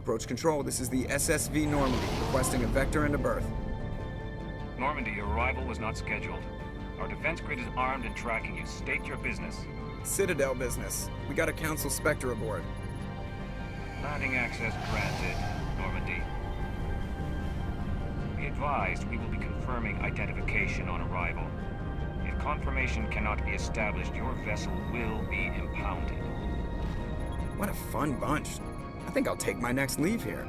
Approach control, this is the SSV Normandy, requesting a vector and a berth. Normandy, your arrival was not scheduled. Our defense grid is armed and tracking you. State your business. Citadel business. We got a Council Spectre aboard. Landing access granted, Normandy. Be advised, we will be confirming identification on arrival. If confirmation cannot be established, your vessel will be impounded. What a fun bunch. I think I'll take my next leave here.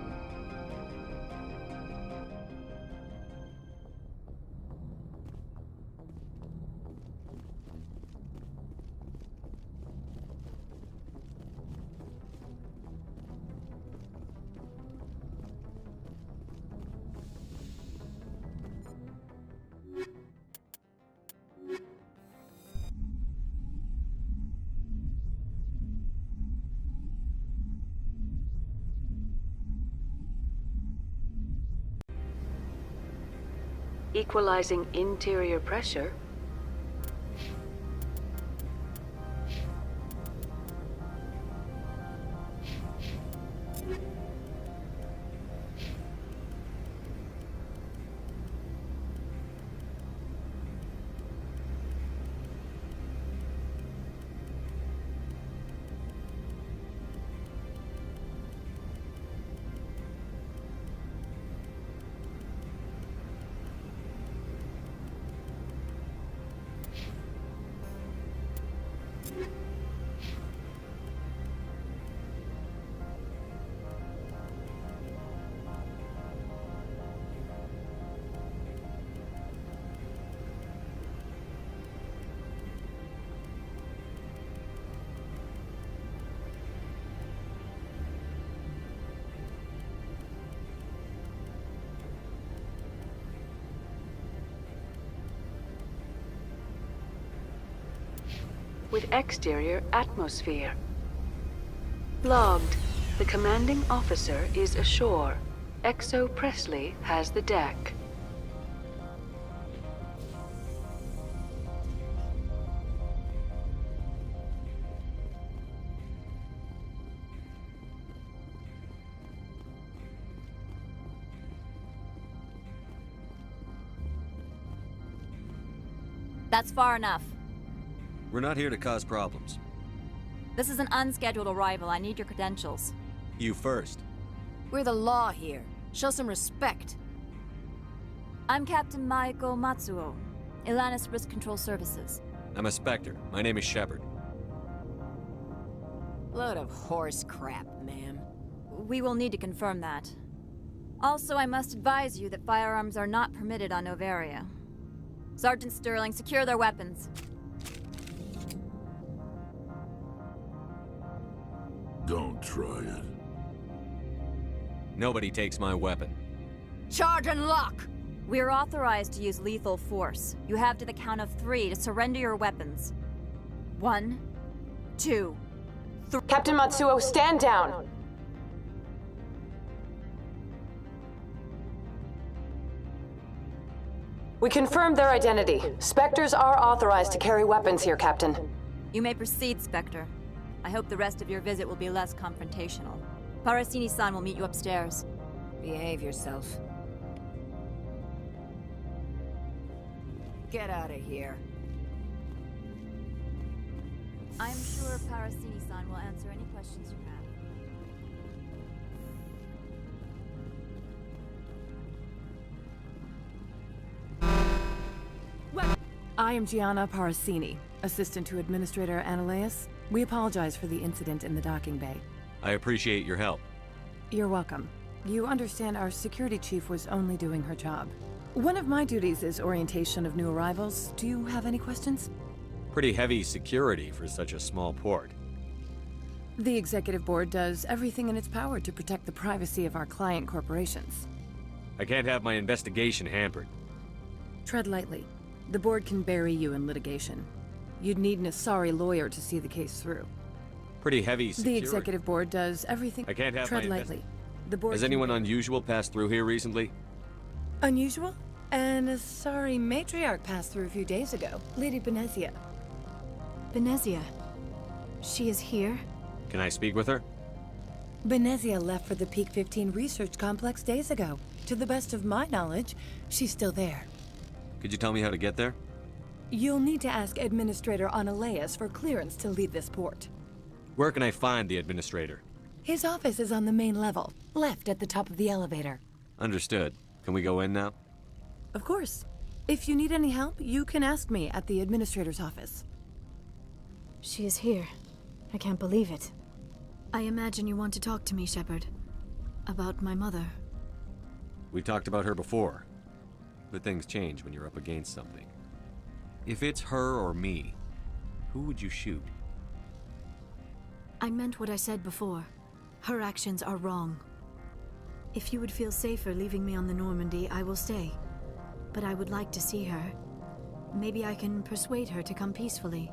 Equalizing interior pressure. With exterior atmosphere. Logged. The commanding officer is ashore. Exo Presley has the deck. That's far enough. We're not here to cause problems. This is an unscheduled arrival. I need your credentials. You first. We're the law here. Show some respect. I'm Captain Maiko Matsuo, Ilanis Risk Control Services. I'm a Spectre. My name is Shepard. Load of horse crap, ma'am. We will need to confirm that. Also, I must advise you that firearms are not permitted on Noveria. Sergeant Sterling, secure their weapons. Don't try it. Nobody takes my weapon. Charge and lock! We are authorized to use lethal force. You have to the count of 3 to surrender your weapons. 1, 2, 3. Captain Matsuo, stand down! We confirmed their identity. Spectres are authorized to carry weapons here, Captain. You may proceed, Spectre. I hope the rest of your visit will be less confrontational. Parasini-san will meet you upstairs. Behave yourself. Get out of here. I'm sure Parasini-san will answer any questions you have. I am Gianna Parasini, assistant to Administrator Ananias. We apologize for the incident in the docking bay. I appreciate your help. You're welcome. You understand our security chief was only doing her job. One of my duties is orientation of new arrivals. Do you have any questions? Pretty heavy security for such a small port. The Executive Board does everything in its power to protect the privacy of our client corporations. I can't have my investigation hampered. Tread lightly. The board can bury you in litigation. You'd need an Asari lawyer to see the case through. Pretty heavy security. The Executive Board does everything. I can't have Tread my lightly. The board. Has anyone unusual passed through here recently? Unusual? An Asari matriarch passed through a few days ago. Lady Benezia. Benezia. She is here? Can I speak with her? Benezia left for the Peak 15 research complex days ago. To the best of my knowledge, she's still there. Could you tell me how to get there? You'll need to ask Administrator Analeas for clearance to leave this port. Where can I find the administrator? His office is on the main level, left at the top of the elevator. Understood. Can we go in now? Of course. If you need any help, you can ask me at the Administrator's office. She is here. I can't believe it. I imagine you want to talk to me, Shepard. About my mother. We talked about her before. But things change when you're up against something. If it's her or me, who would you shoot? I meant what I said before. Her actions are wrong. If you would feel safer leaving me on the Normandy, I will stay. But I would like to see her. Maybe I can persuade her to come peacefully.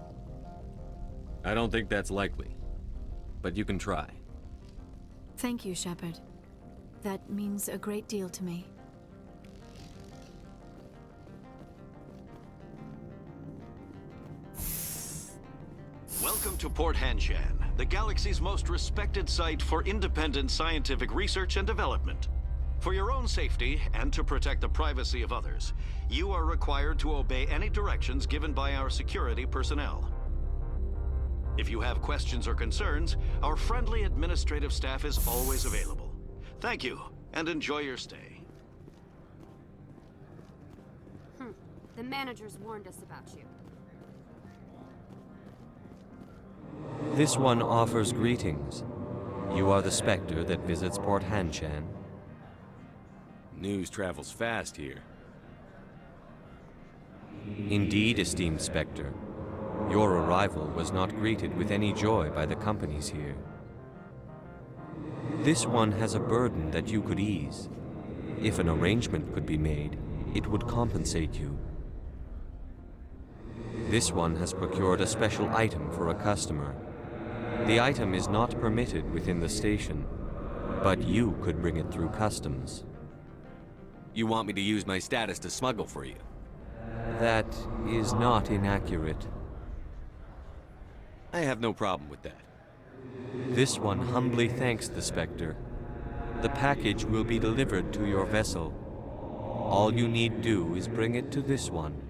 I don't think that's likely. But you can try. Thank you, Shepard. That means a great deal to me. Welcome to Port Hanshan, the galaxy's most respected site for independent scientific research and development. For your own safety and to protect the privacy of others, you are required to obey any directions given by our security personnel. If you have questions or concerns, our friendly administrative staff is always available. Thank you, and enjoy your stay. The managers warned us about you. This one offers greetings. You are the Spectre that visits Port Hanshan. News travels fast here. Indeed, esteemed Spectre. Your arrival was not greeted with any joy by the companies here. This one has a burden that you could ease. If an arrangement could be made, it would compensate you. This one has procured a special item for a customer. The item is not permitted within the station, but you could bring it through customs. You want me to use my status to smuggle for you? That is not inaccurate. I have no problem with that. This one humbly thanks the Spectre. The package will be delivered to your vessel. All you need do is bring it to this one.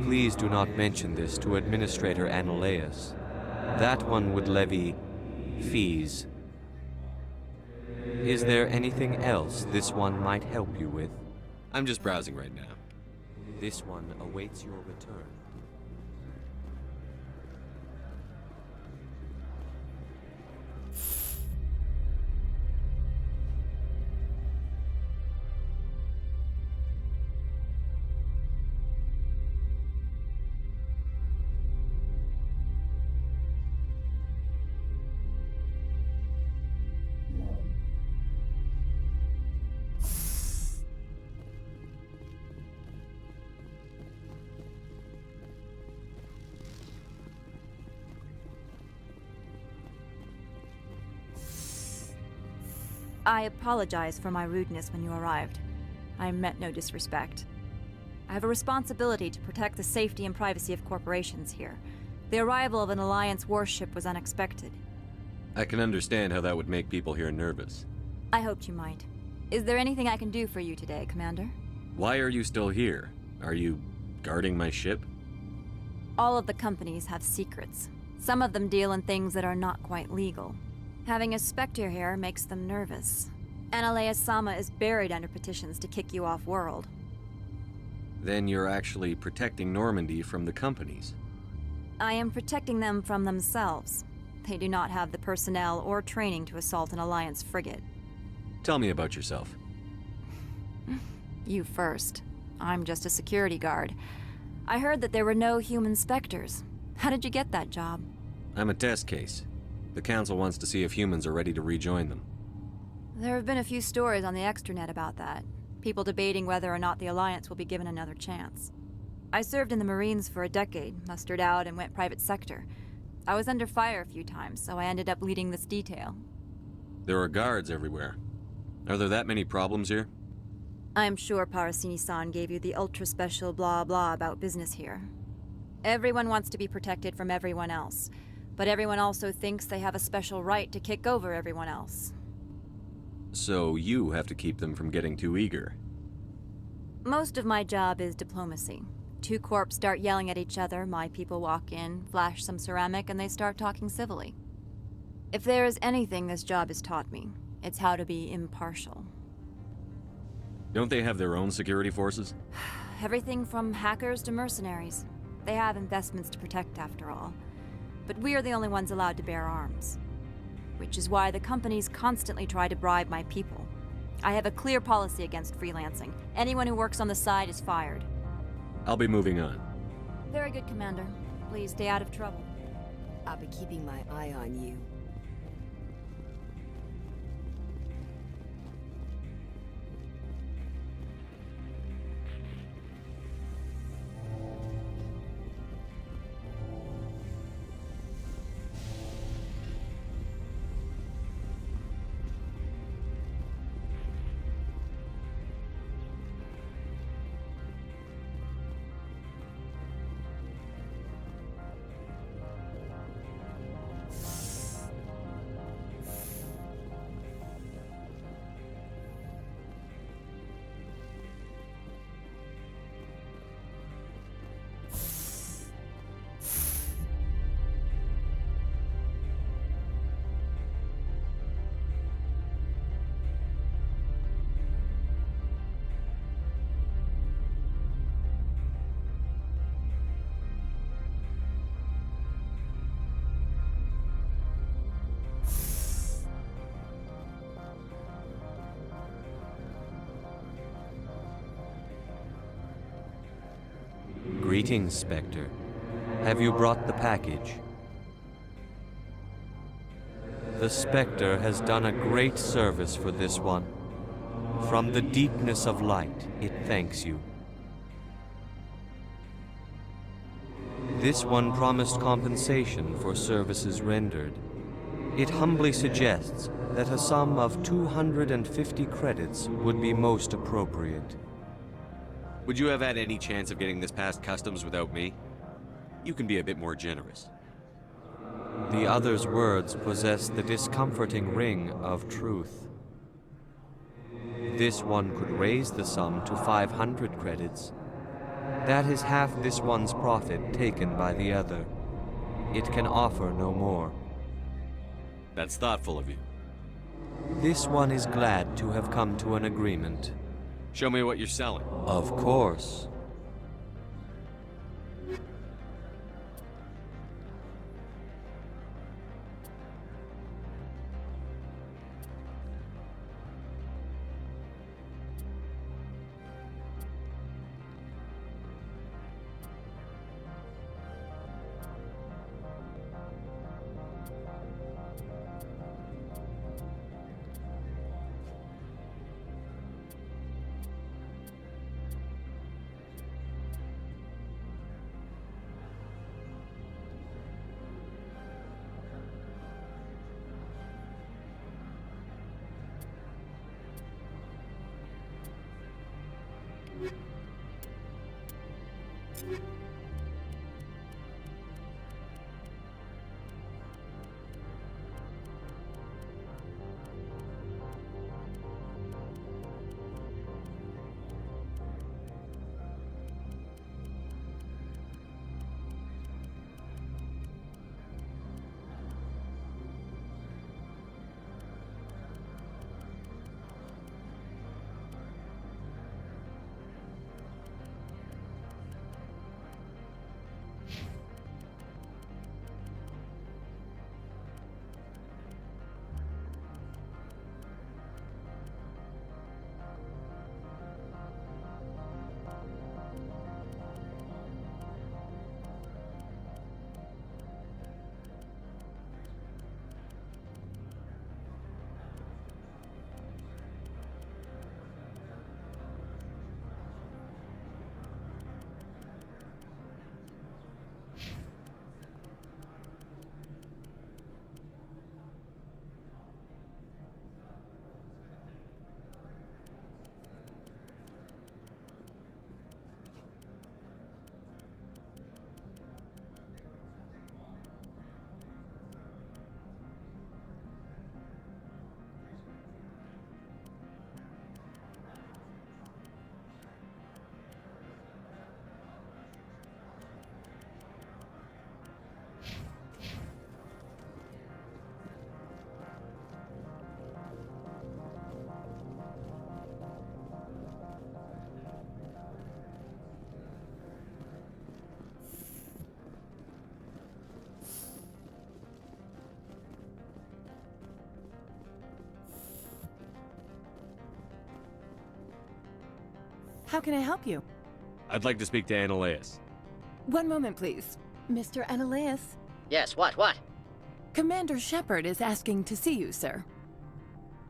Please do not mention this to Administrator Analeas. That one would levy fees. Is there anything else this one might help you with? I'm just browsing right now. This one awaits your return. I apologize for my rudeness when you arrived. I meant no disrespect. I have a responsibility to protect the safety and privacy of corporations here. The arrival of an Alliance warship was unexpected. I can understand how that would make people here nervous. I hoped you might. Is there anything I can do for you today, Commander? Why are you still here? Are you guarding my ship? All of the companies have secrets. Some of them deal in things that are not quite legal. Having a Spectre here makes them nervous. Analeas-sama is buried under petitions to kick you off-world. Then you're actually protecting Normandy from the companies. I am protecting them from themselves. They do not have the personnel or training to assault an Alliance frigate. Tell me about yourself. You first. I'm just a security guard. I heard that there were no human Spectres. How did you get that job? I'm a test case. The Council wants to see if humans are ready to rejoin them. There have been a few stories on the extranet about that. People debating whether or not the Alliance will be given another chance. I served in the Marines for a decade, mustered out, and went private sector. I was under fire a few times, so I ended up leading this detail. There are guards everywhere. Are there that many problems here? I am sure Parasini-san gave you the ultra-special blah-blah about business here. Everyone wants to be protected from everyone else. But everyone also thinks they have a special right to kick over everyone else. So you have to keep them from getting too eager. Most of my job is diplomacy. Two corps start yelling at each other, my people walk in, flash some ceramic, and they start talking civilly. If there is anything this job has taught me, it's how to be impartial. Don't they have their own security forces? Everything from hackers to mercenaries. They have investments to protect, after all. But we are the only ones allowed to bear arms. Which is why the companies constantly try to bribe my people. I have a clear policy against freelancing. Anyone who works on the side is fired. I'll be moving on. Very good, Commander. Please stay out of trouble. I'll be keeping my eye on you. Greetings, Spectre. Have you brought the package? The Spectre has done a great service for this one. From the deepness of light, it thanks you. This one promised compensation for services rendered. It humbly suggests that a sum of 250 credits would be most appropriate. Would you have had any chance of getting this past customs without me? You can be a bit more generous. The other's words possess the discomforting ring of truth. This one could raise the sum to 500 credits. That is half this one's profit taken by the other. It can offer no more. That's thoughtful of you. This one is glad to have come to an agreement. Show me what you're selling. Of course. How can I help you? I'd like to speak to Annaleus. One moment, please. Mr. Annaleus? Yes, what? Commander Shepard is asking to see you, sir.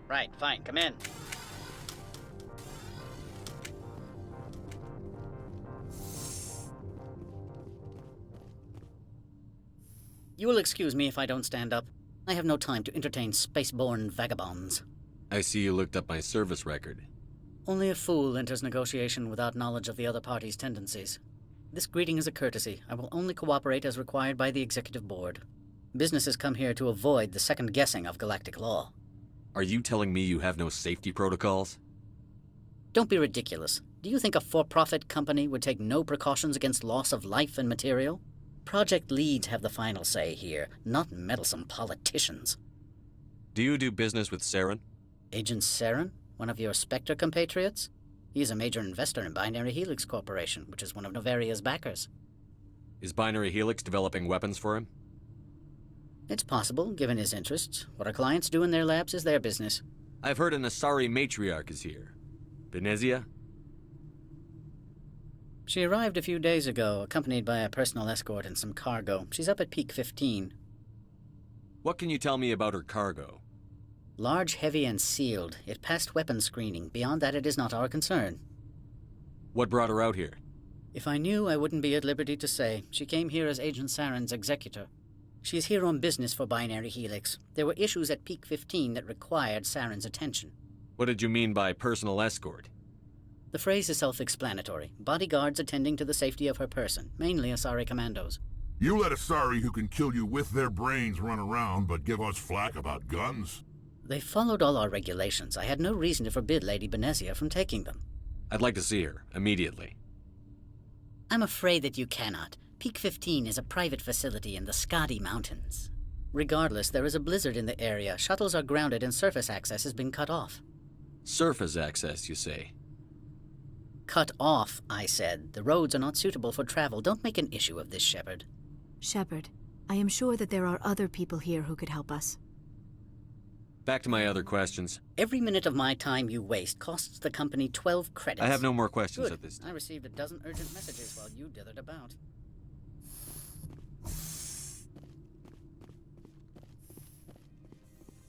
Right, fine, come in. You will excuse me if I don't stand up. I have no time to entertain spaceborne vagabonds. I see you looked up my service record. Only a fool enters negotiation without knowledge of the other party's tendencies. This greeting is a courtesy. I will only cooperate as required by the Executive Board. Businesses come here to avoid the second guessing of galactic law. Are you telling me you have no safety protocols? Don't be ridiculous. Do you think a for-profit company would take no precautions against loss of life and material? Project leads have the final say here, not meddlesome politicians. Do you do business with Saren? Agent Saren? One of your Spectre compatriots? He is a major investor in Binary Helix Corporation, which is one of Noveria's backers. Is Binary Helix developing weapons for him? It's possible, given his interests. What our clients do in their labs is their business. I've heard an Asari matriarch is here. Benezia? She arrived a few days ago, accompanied by a personal escort and some cargo. She's up at Peak 15. What can you tell me about her cargo? Large, heavy, and sealed. It passed weapons screening. Beyond that, it is not our concern. What brought her out here? If I knew, I wouldn't be at liberty to say. She came here as Agent Saren's executor. She is here on business for Binary Helix. There were issues at Peak 15 that required Saren's attention. What did you mean by personal escort? The phrase is self-explanatory. Bodyguards attending to the safety of her person, mainly Asari commandos. You let Asari who can kill you with their brains run around, but give us flack about guns? They followed all our regulations. I had no reason to forbid Lady Benezia from taking them. I'd like to see her, immediately. I'm afraid that you cannot. Peak 15 is a private facility in the Skadi Mountains. Regardless, there is a blizzard in the area. Shuttles are grounded and surface access has been cut off. Surface access, you say? Cut off, I said. The roads are not suitable for travel. Don't make an issue of this, Shepard. Shepard, I am sure that there are other people here who could help us. Back to my other questions. Every minute of my time you waste costs the company 12 credits. I have no more questions Good. at this time. I received a dozen urgent messages while you dithered about.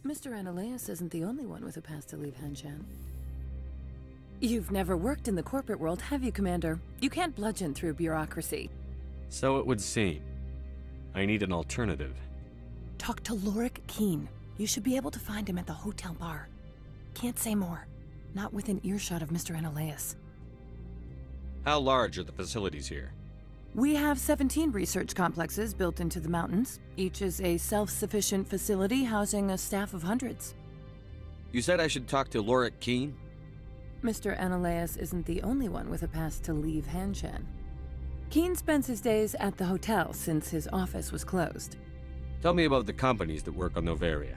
Mr. Annaleus isn't the only one with a pass to leave Hanshan. You've never worked in the corporate world, have you, Commander? You can't bludgeon through bureaucracy. So it would seem. I need an alternative. Talk to Lorik Keen. You should be able to find him at the hotel bar. Can't say more. Not within earshot of Mr. Annaleus. How large are the facilities here? We have 17 research complexes built into the mountains. Each is a self-sufficient facility housing a staff of hundreds. You said I should talk to Lorik Keen? Mr. Annaleus isn't the only one with a pass to leave Hanshan. Keen spends his days at the hotel since his office was closed. Tell me about the companies that work on Noveria.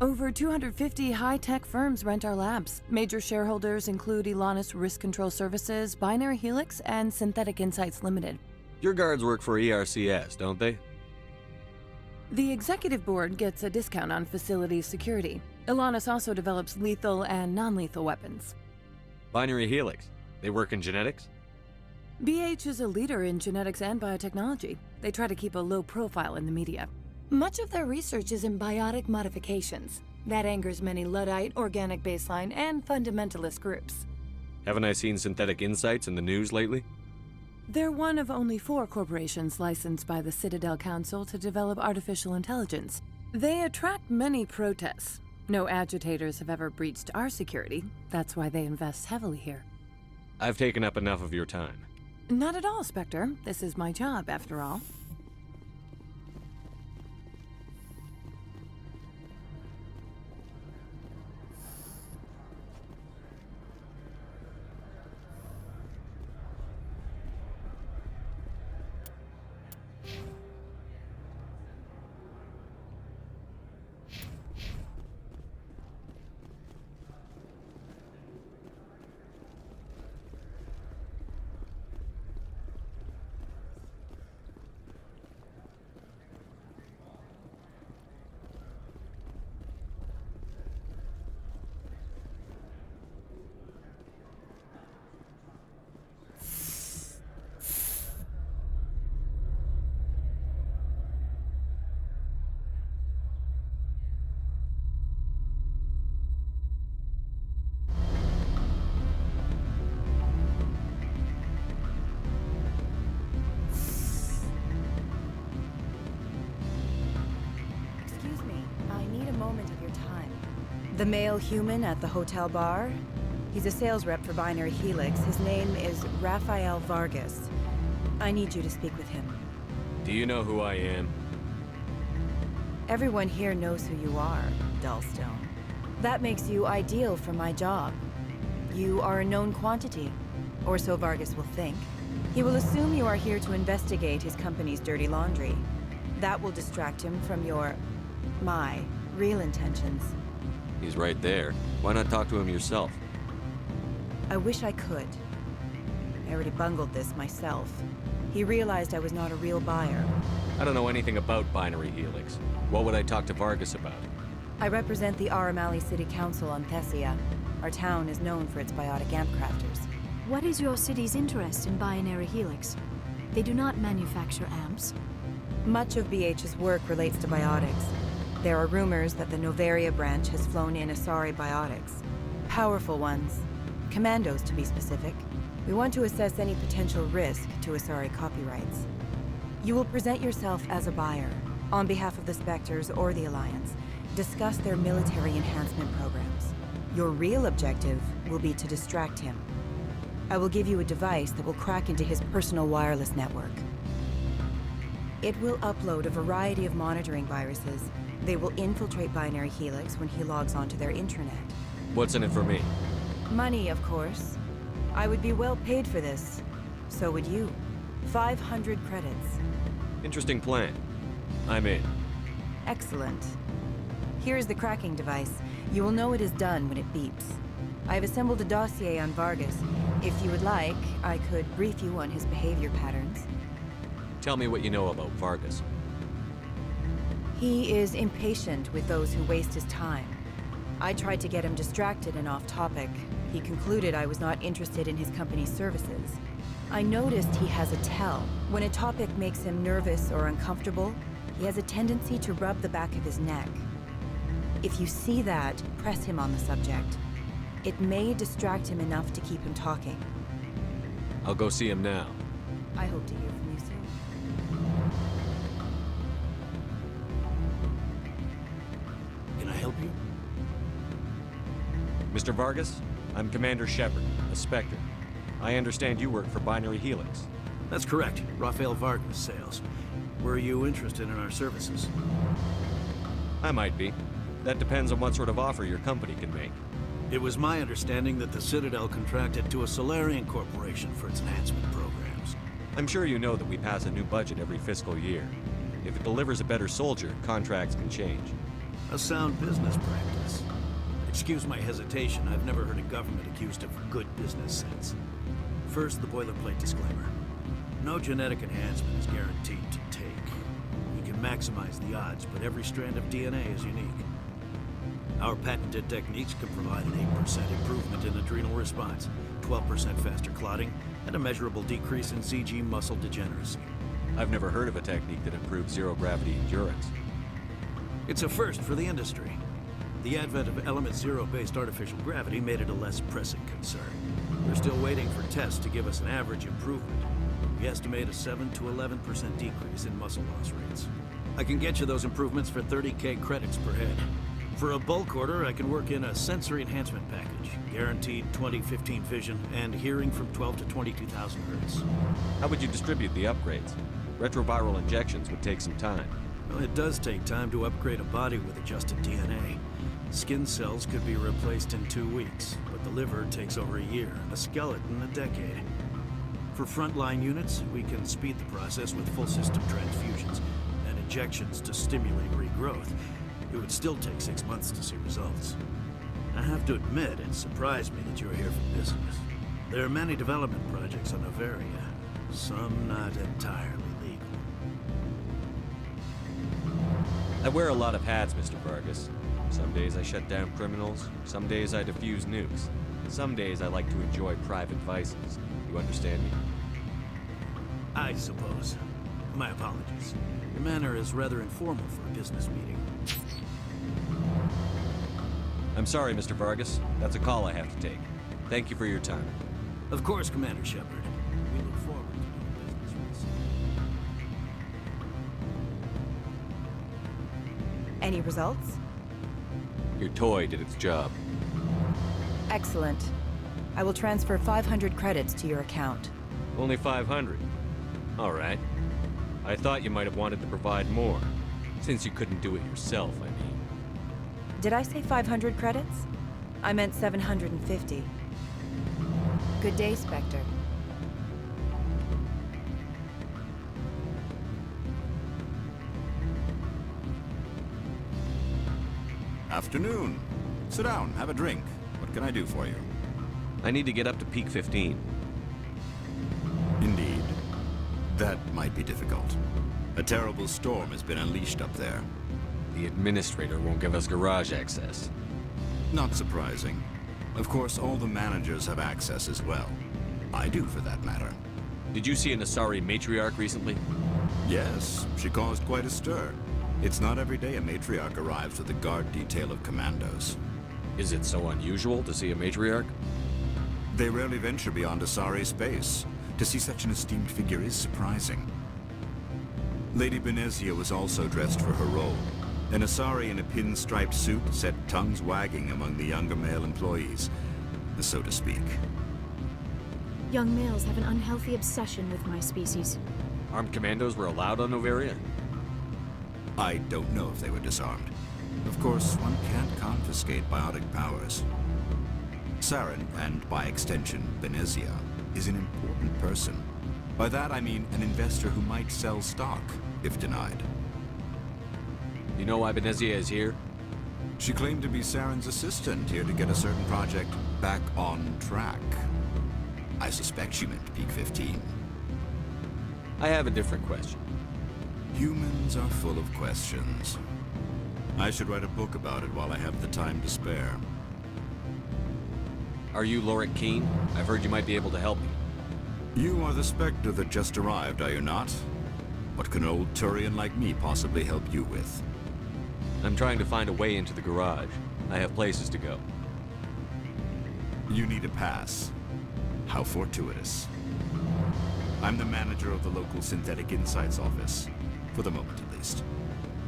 Over 250 high-tech firms rent our labs. Major shareholders include Elanis Risk Control Services, Binary Helix, and Synthetic Insights Limited. Your guards work for ERCS, don't they? The executive board gets a discount on facility security. Elanis also develops lethal and non-lethal weapons. Binary Helix. They work in genetics? BH is a leader in genetics and biotechnology. They try to keep a low profile in the media. Much of their research is in biotic modifications. That angers many Luddite, organic baseline, and fundamentalist groups. Haven't I seen Synthetic Insights in the news lately? They're one of only 4 corporations licensed by the Citadel Council to develop artificial intelligence. They attract many protests. No agitators have ever breached our security. That's why they invest heavily here. I've taken up enough of your time. Not at all, Spectre. This is my job, after all. The male human at the hotel bar? He's a sales rep for Binary Helix. His name is Rafael Vargas. I need you to speak with him. Do you know who I am? Everyone here knows who you are, Dullstone. That makes you ideal for my job. You are a known quantity, or so Vargas will think. He will assume you are here to investigate his company's dirty laundry. That will distract him from my real intentions. He's right there. Why not talk to him yourself? I wish I could. I already bungled this myself. He realized I was not a real buyer. I don't know anything about Binary Helix. What would I talk to Vargas about? I represent the Aramali City Council on Thessia. Our town is known for its biotic amp crafters. What is your city's interest in Binary Helix? They do not manufacture amps. Much of BH's work relates to biotics. There are rumors that the Noveria branch has flown in Asari biotics. Powerful ones. Commandos, to be specific. We want to assess any potential risk to Asari copyrights. You will present yourself as a buyer, on behalf of the Spectres or the Alliance. Discuss their military enhancement programs. Your real objective will be to distract him. I will give you a device that will crack into his personal wireless network. It will upload a variety of monitoring viruses. They will infiltrate Binary Helix when he logs onto their intranet. What's in it for me? Money, of course. I would be well paid for this. So would you. 500 credits. Interesting plan. I'm in. Excellent. Here is the cracking device. You will know it is done when it beeps. I have assembled a dossier on Vargas. If you would like, I could brief you on his behavior patterns. Tell me what you know about Vargas. He is impatient with those who waste his time. I tried to get him distracted and off topic. He concluded I was not interested in his company's services. I noticed he has a tell. When a topic makes him nervous or uncomfortable, he has a tendency to rub the back of his neck. If you see that, press him on the subject. It may distract him enough to keep him talking. I'll go see him now. I hope to hear from you soon. Can I help you? Mr. Vargas, I'm Commander Shepard, a Spectre. I understand you work for Binary Helix. That's correct. Rafael Vargas, sales. Were you interested in our services? I might be. That depends on what sort of offer your company can make. It was my understanding that the Citadel contracted to a Solarian corporation for its enhancement programs. I'm sure you know that we pass a new budget every fiscal year. If it delivers a better soldier, contracts can change. A sound business practice. Excuse my hesitation, I've never heard a government accused of good business sense. First, the boilerplate disclaimer. No genetic enhancement is guaranteed to take. You can maximize the odds, but every strand of DNA is unique. Our patented techniques can provide an 8% improvement in adrenal response, 12% faster clotting, and a measurable decrease in CG muscle degeneracy. I've never heard of a technique that improves zero-gravity endurance. It's a first for the industry. The advent of element zero-based artificial gravity made it a less pressing concern. We're still waiting for tests to give us an average improvement. We estimate a 7 to 11% decrease in muscle loss rates. I can get you those improvements for 30K credits per head. For a bulk order, I can work in a sensory enhancement package, guaranteed 20/15 vision, and hearing from 12 to 22,000 hertz. How would you distribute the upgrades? Retroviral injections would take some time. Well, it does take time to upgrade a body with adjusted DNA. Skin cells could be replaced in 2 weeks, but the liver takes over a year, and a skeleton a decade. For frontline units, we can speed the process with full system transfusions and injections to stimulate regrowth. It would still take 6 months to see results. I have to admit, it surprised me that you're here for business. There are many development projects on Noveria, some not entirely legal. I wear a lot of hats, Mr. Vargas. Some days I shut down criminals, some days I defuse nukes. Some days I like to enjoy private vices. You understand me? I suppose. My apologies. Your manner is rather informal for a business meeting. I'm sorry, Mr. Vargas. That's a call I have to take. Thank you for your time. Of course, Commander Shepard. We look forward to doing business with you. Any results? Your toy did its job. Excellent. I will transfer 500 credits to your account. Only 500. All right. I thought you might have wanted to provide more, since you couldn't do it yourself, I mean. Did I say 500 credits? I meant 750. Good day, Spectre. Afternoon. Sit down, have a drink. What can I do for you? I need to get up to peak 15. Indeed. That might be difficult. A terrible storm has been unleashed up there. The administrator won't give us garage access. Not surprising. Of course, all the managers have access as well. I do, for that matter. Did you see an Asari matriarch recently? Yes, she caused quite a stir. It's not every day a matriarch arrives with a guard detail of commandos. Is it so unusual to see a matriarch? They rarely venture beyond Asari space. To see such an esteemed figure is surprising. Lady Benezia was also dressed for her role. An Asari in a pinstriped suit set tongues wagging among the younger male employees, so to speak. Young males have an unhealthy obsession with my species. Armed commandos were allowed on Noveria? I don't know if they were disarmed. Of course, one can't confiscate biotic powers. Saren, and by extension, Benezia, is an important person. By that I mean an investor who might sell stock, if denied. You know why Benezia is here? She claimed to be Saren's assistant, here to get a certain project back on track. I suspect she meant peak 15. I have a different question. Humans are full of questions. I should write a book about it while I have the time to spare. Are you Lorik Keen? I've heard you might be able to help me. You are the Spectre that just arrived, are you not? What can an old Turian like me possibly help you with? I'm trying to find a way into the garage. I have places to go. You need a pass. How fortuitous. I'm the manager of the local Synthetic Insights office. For the moment, at least.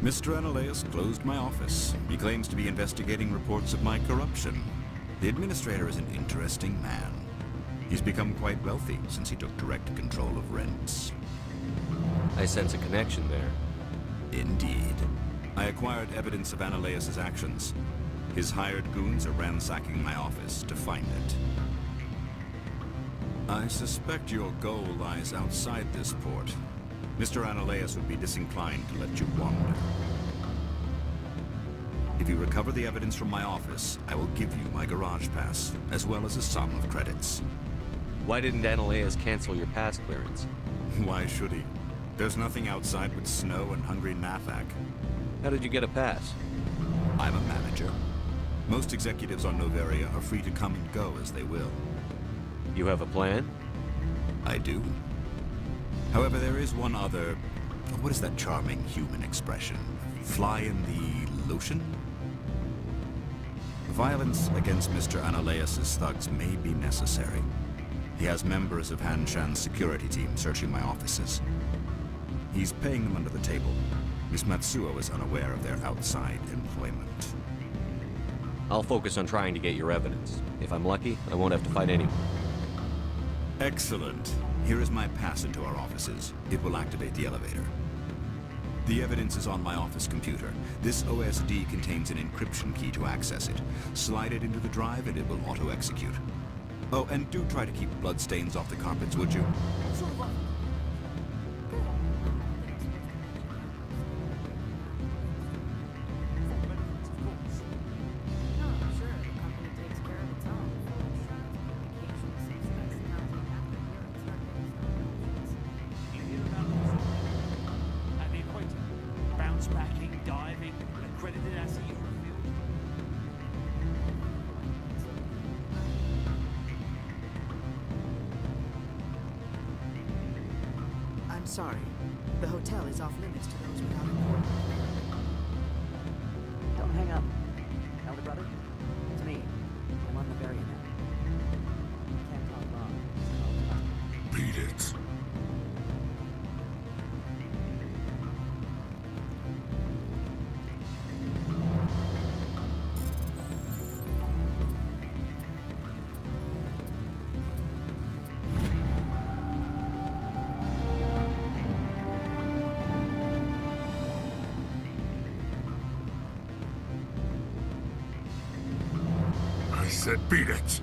Mr. Analeus closed my office. He claims to be investigating reports of my corruption. The administrator is an interesting man. He's become quite wealthy since he took direct control of rents. I sense a connection there. Indeed. I acquired evidence of Analeus' actions. His hired goons are ransacking my office to find it. I suspect your goal lies outside this port. Mr. Analeus would be disinclined to let you wander. If you recover the evidence from my office, I will give you my garage pass, as well as a sum of credits. Why didn't Analeus cancel your pass clearance? Why should he? There's nothing outside but snow and hungry Nathak. How did you get a pass? I'm a manager. Most executives on Noveria are free to come and go as they will. You have a plan? I do. However, there is one other... What is that charming human expression? Fly in the lotion? Violence against Mr. Analeus' thugs may be necessary. He has members of Hanshan's security team searching my offices. He's paying them under the table. Miss Matsuo is unaware of their outside employment. I'll focus on trying to get your evidence. If I'm lucky, I won't have to fight anyone. Excellent. Here is my pass into our offices. It will activate the elevator. The evidence is on my office computer. This OSD contains an encryption key to access it. Slide it into the drive and it will auto-execute. Oh, and do try to keep bloodstains off the carpets, would you? Sorry. The hotel is off limits to those without a quarter. Don't hang up. Elder brother? It's me. I'm on Noveria now. I can't talk long. Beat it. said beat it.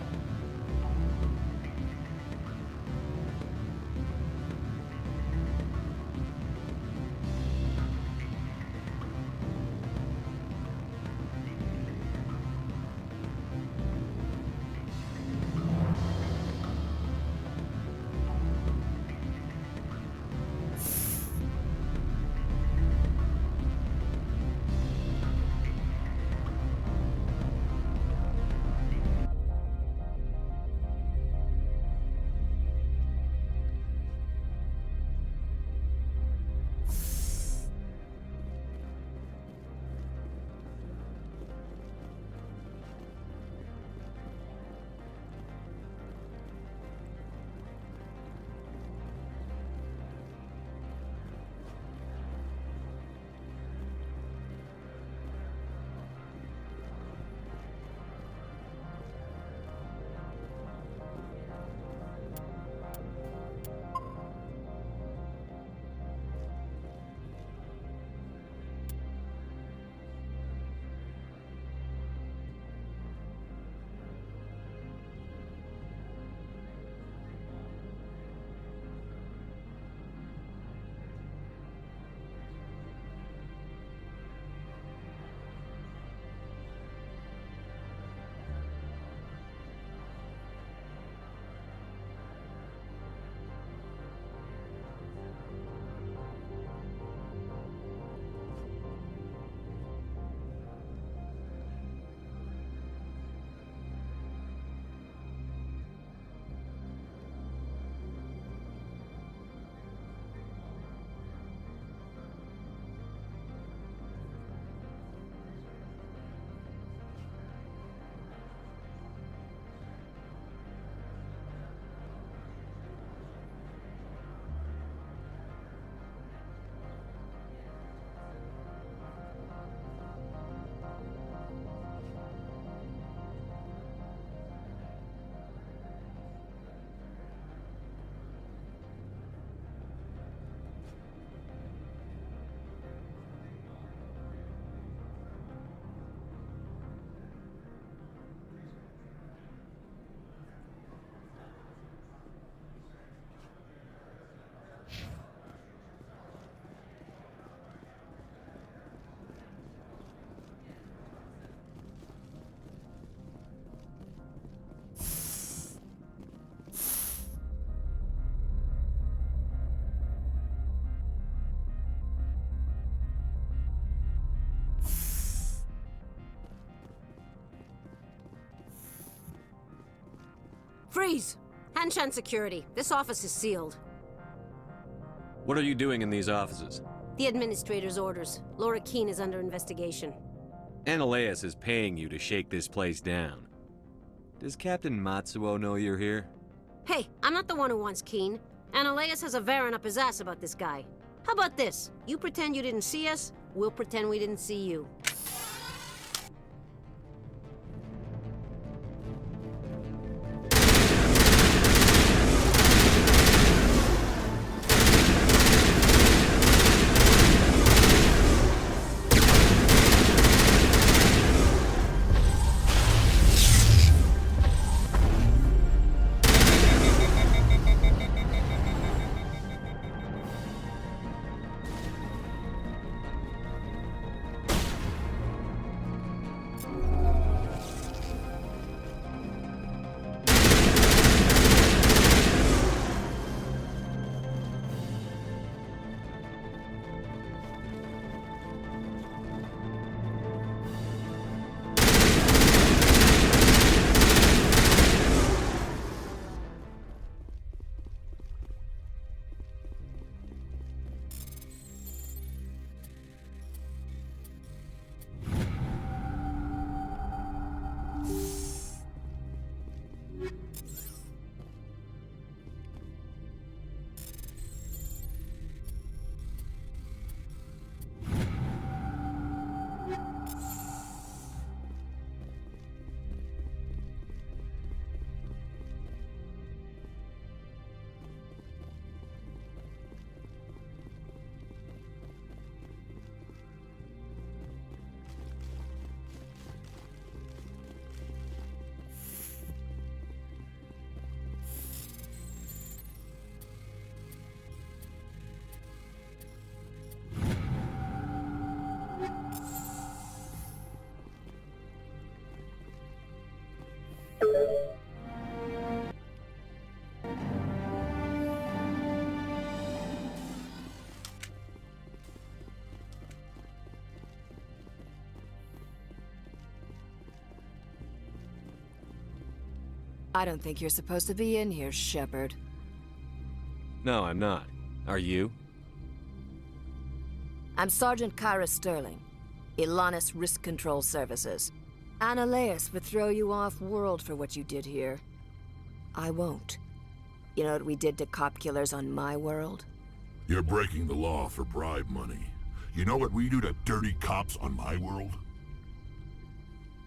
Freeze! Hanshan security. This office is sealed. What are you doing in these offices? The administrator's orders. Laura Keene is under investigation. Analeus is paying you to shake this place down. Does Captain Matsuo know you're here? Hey, I'm not the one who wants Keene. Analeus has a Varen up his ass about this guy. How about this? You pretend you didn't see us, we'll pretend we didn't see you. I don't think you're supposed to be in here, Shepard. No, I'm not. Are you? I'm Sergeant Kyra Sterling, Ilanis Risk Control Services. Annaleus would throw you off-world for what you did here. I won't. You know what we did to cop killers on my world? You're breaking the law for bribe money. You know what we do to dirty cops on my world?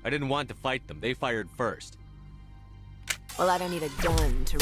I didn't want to fight them. They fired first. Well, I don't need a gun to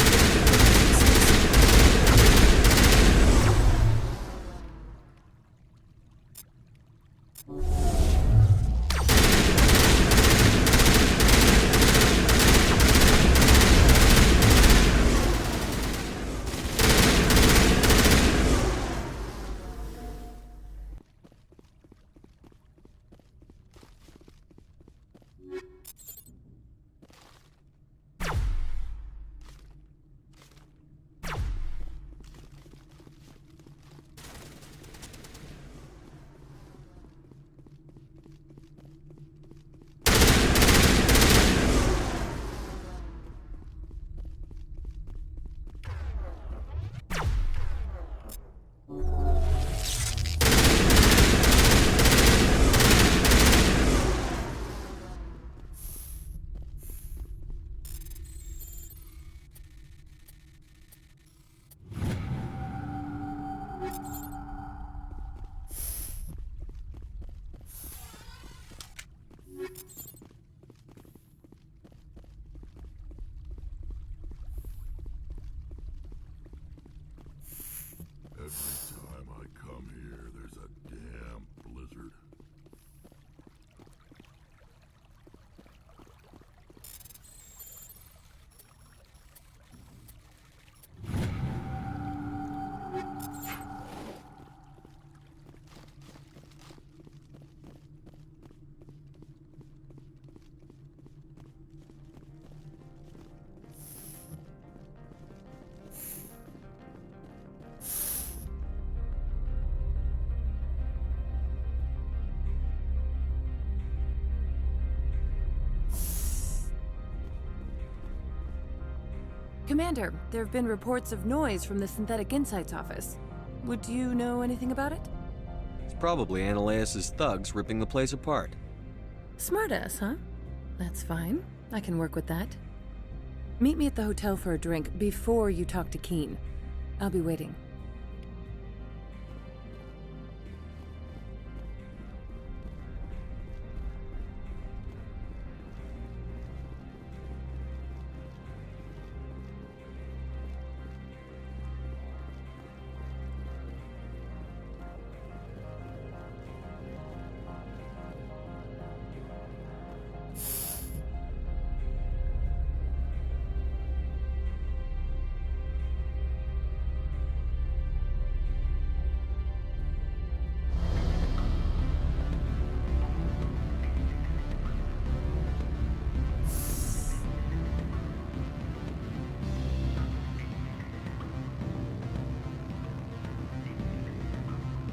Every time I come here, there's a damn blizzard. Commander, there have been reports of noise from the Synthetic Insights office. Would you know anything about it? It's probably Annaleus' thugs ripping the place apart. Smartass, huh? That's fine. I can work with that. Meet me at the hotel for a drink before you talk to Keen. I'll be waiting.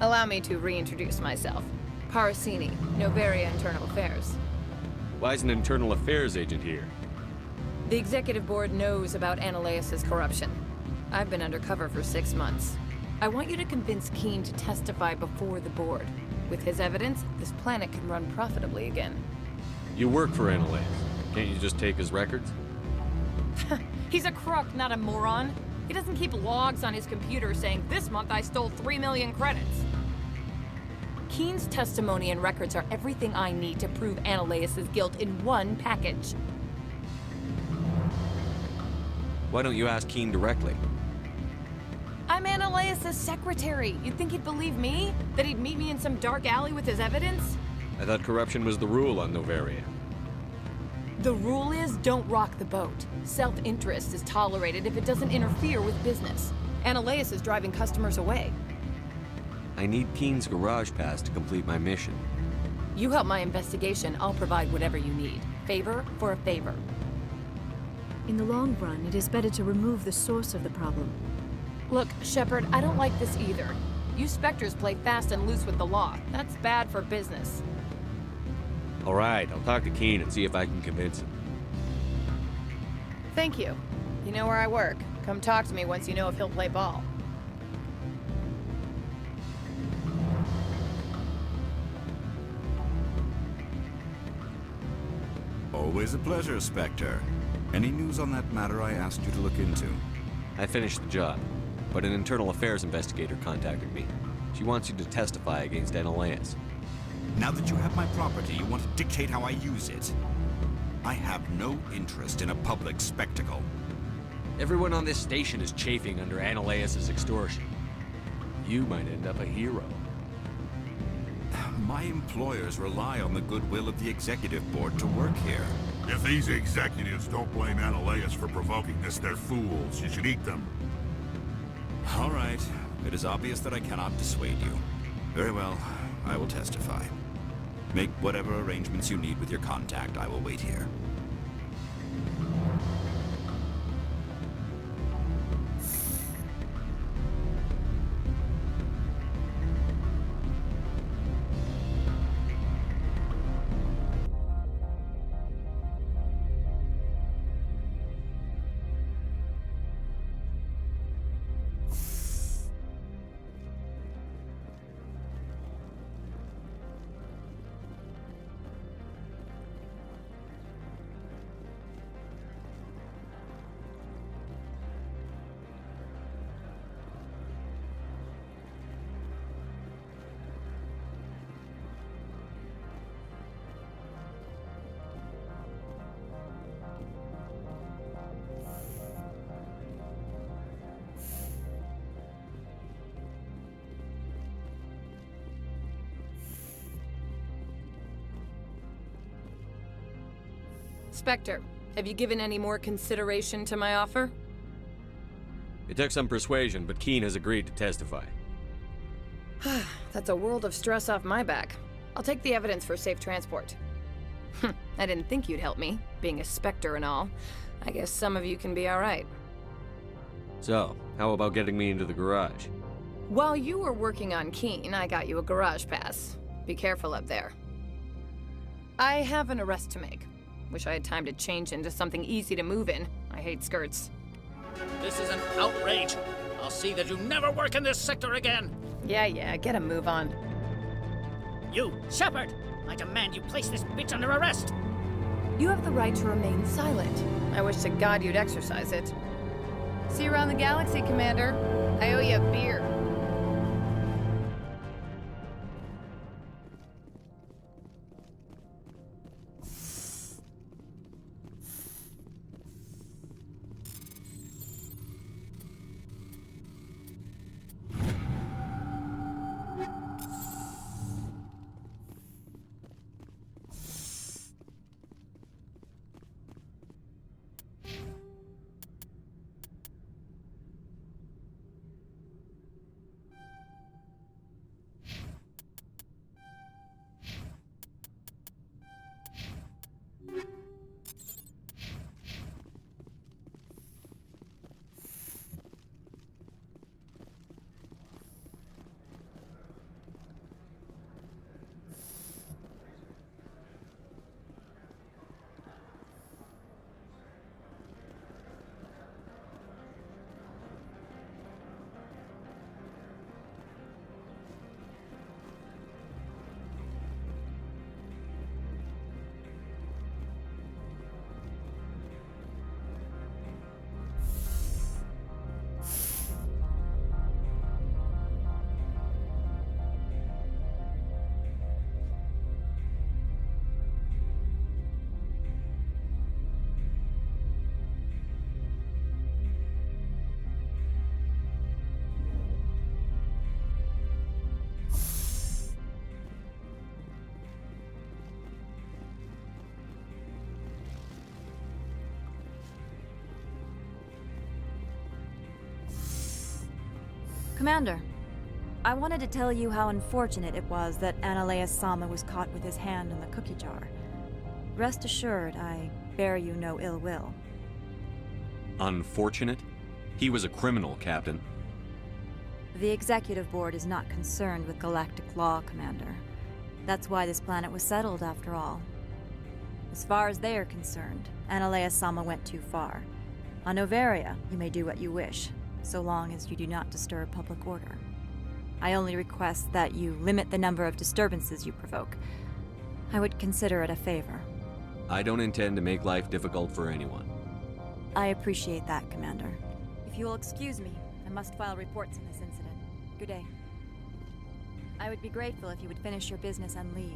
Allow me to reintroduce myself. Parasini, Noveria Internal Affairs. Why is an internal affairs agent here? The executive board knows about Annaleus' corruption. I've been undercover for 6 months. I want you to convince Keen to testify before the board. With his evidence, this planet can run profitably again. You work for Annaleus. Can't you just take his records? He's a crook, not a moron. He doesn't keep logs on his computer saying, "This month I stole 3 million credits." Keen's testimony and records are everything I need to prove Annaleus' guilt in one package. Why don't you ask Keen directly? I'm Annaleus' secretary. You'd think he'd believe me? That he'd meet me in some dark alley with his evidence? I thought corruption was the rule on Noveria. The rule is, don't rock the boat. Self-interest is tolerated if it doesn't interfere with business. Annaleus is driving customers away. I need Keen's garage pass to complete my mission. You help my investigation, I'll provide whatever you need. Favor for a favor. In the long run, it is better to remove the source of the problem. Look, Shepard, I don't like this either. You Spectres play fast and loose with the law. That's bad for business. All right, I'll talk to Keen and see if I can convince him. Thank you. You know where I work. Come talk to me once you know if he'll play ball. Always a pleasure, Spectre. Any news on that matter I asked you to look into? I finished the job, but an internal affairs investigator contacted me. She wants you to testify against Analeas. Now that you have my property, you want to dictate how I use it. I have no interest in a public spectacle. Everyone on this station is chafing under Analeas' extortion. You might end up a hero. My employers rely on the goodwill of the executive board to work here. If these executives don't blame Analeas for provoking this, they're fools. You should eat them. All right. It is obvious that I cannot dissuade you. Very well. I will testify. Make whatever arrangements you need with your contact. I will wait here. Spectre, have you given any more consideration to my offer? It took some persuasion, but Keen has agreed to testify. That's a world of stress off my back. I'll take the evidence for safe transport. I didn't think you'd help me, being a Spectre and all. I guess some of you can be alright. So, how about getting me into the garage? While you were working on Keen, I got you a garage pass. Be careful up there. I have an arrest to make. Wish I had time to change into something easy to move in. I hate skirts. This is an outrage. I'll see that you never work in this sector again. Yeah, get a move on. You, Shepard! I demand you place this bitch under arrest. You have the right to remain silent. I wish to God you'd exercise it. See you around the galaxy, Commander. I owe you a beer. Commander, I wanted to tell you how unfortunate it was that Analeas Sama was caught with his hand in the cookie jar. Rest assured, I bear you no ill will. Unfortunate? He was a criminal, Captain. The Executive Board is not concerned with galactic law, Commander. That's why this planet was settled, after all. As far as they are concerned, Analeas Sama went too far. On Noveria, you may do what you wish, so long as you do not disturb public order. I only request that you limit the number of disturbances you provoke. I would consider it a favor. I don't intend to make life difficult for anyone. I appreciate that, Commander. If you will excuse me, I must file reports on this incident. Good day. I would be grateful if you would finish your business and leave.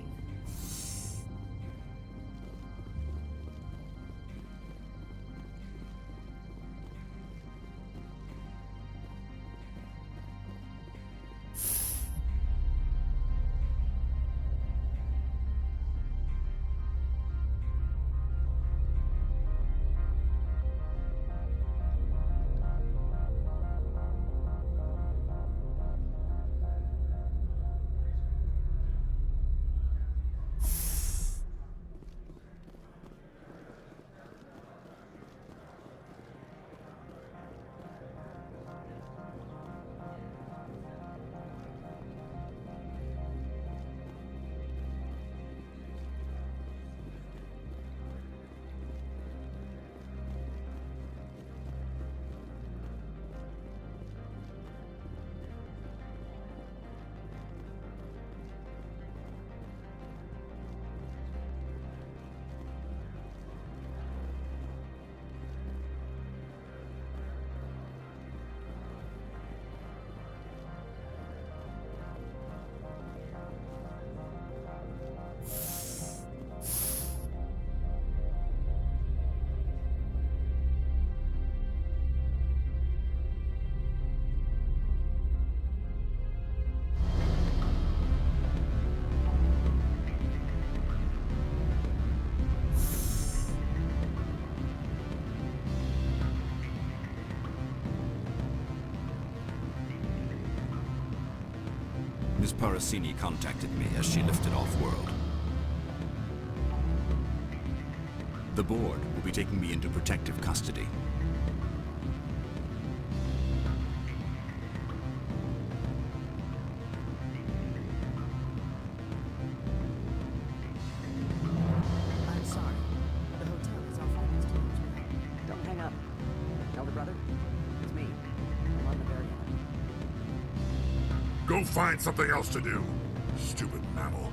Miss Parasini contacted me as she lifted off-world. The board will be taking me into protective custody. I'm sorry. The hotel is off limits to those without. Don't hang up. Elder brother, it's me. I'm on Noveria. Go find something else to do, stupid mammal.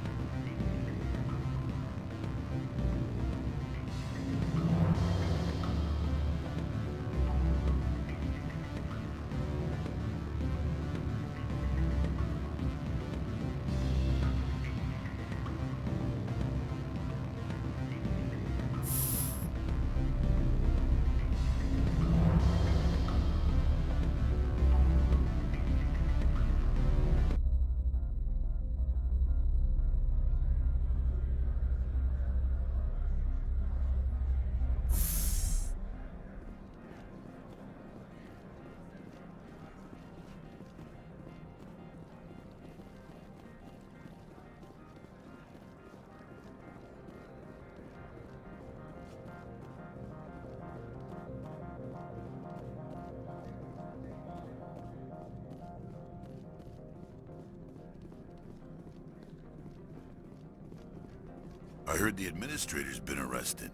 I heard the administrator's been arrested.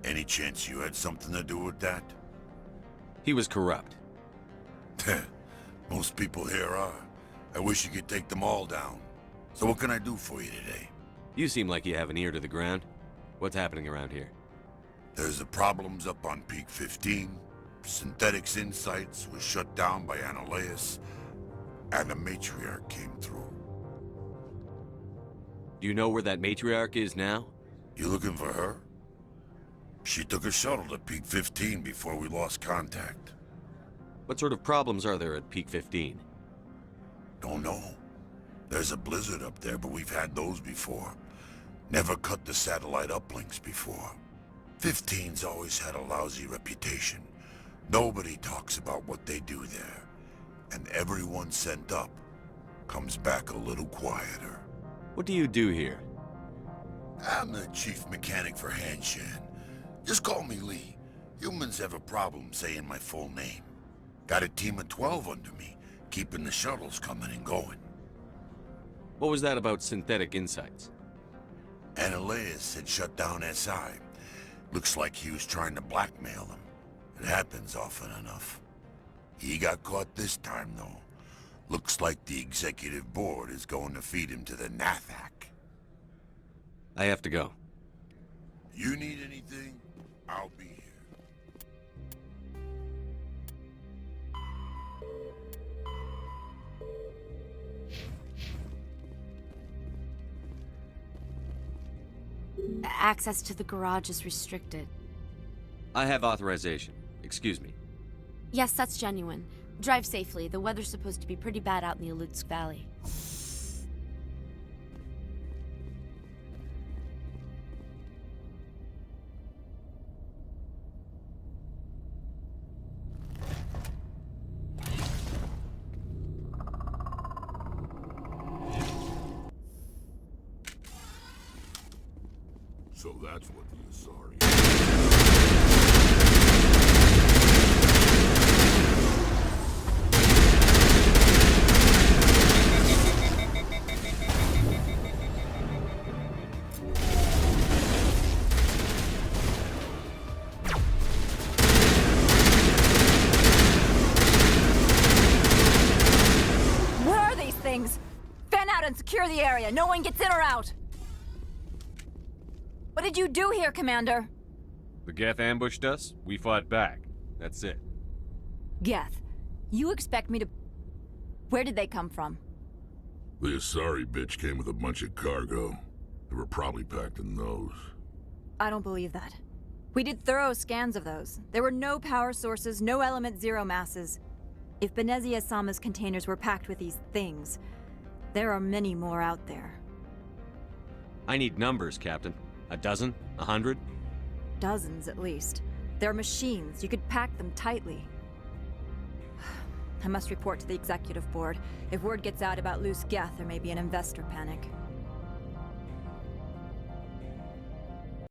Any chance you had something to do with that? He was corrupt. Most people here are. I wish you could take them all down. So what can I do for you today? You seem like you have an ear to the ground. What's happening around here? There's the problems up on Peak 15. Synthetics Insights was shut down by Analeus. And a matriarch came through. Do you know where that matriarch is now? You looking for her? She took a shuttle to Peak 15 before we lost contact. What sort of problems are there at Peak 15? Don't know. There's a blizzard up there, but we've had those before. Never cut the satellite uplinks before. 15's always had a lousy reputation. Nobody talks about what they do there. And everyone sent up comes back a little quieter. What do you do here? I'm the chief mechanic for Hanshan. Just call me Lee. Humans have a problem saying my full name. Got a team of 12 under me, keeping the shuttles coming and going. What was that about Synthetic Insights? Analeus had shut down SI. Looks like he was trying to blackmail them. It happens often enough. He got caught this time, though. Looks like the executive board is going to feed him to the Nathak. I have to go. You need anything? I'll be here. Access to the garage is restricted. I have authorization. Excuse me. Yes, that's genuine. Drive safely. The weather's supposed to be pretty bad out in the Alutsk Valley. So that's what the Asari... What are these things? Fan out and secure the area. No one gets in or out. What did you do here, Commander? The Geth ambushed us. We fought back. That's it. Geth, you expect me to... Where did they come from? The Asari bitch came with a bunch of cargo. They were probably packed in those. I don't believe that. We did thorough scans of those. There were no power sources, no element zero masses. If Benezia-sama's containers were packed with these things, there are many more out there. I need numbers, Captain. A dozen? 100? Dozens, at least. They're machines. You could pack them tightly. I must report to the executive board. If word gets out about loose Geth, there may be an investor panic.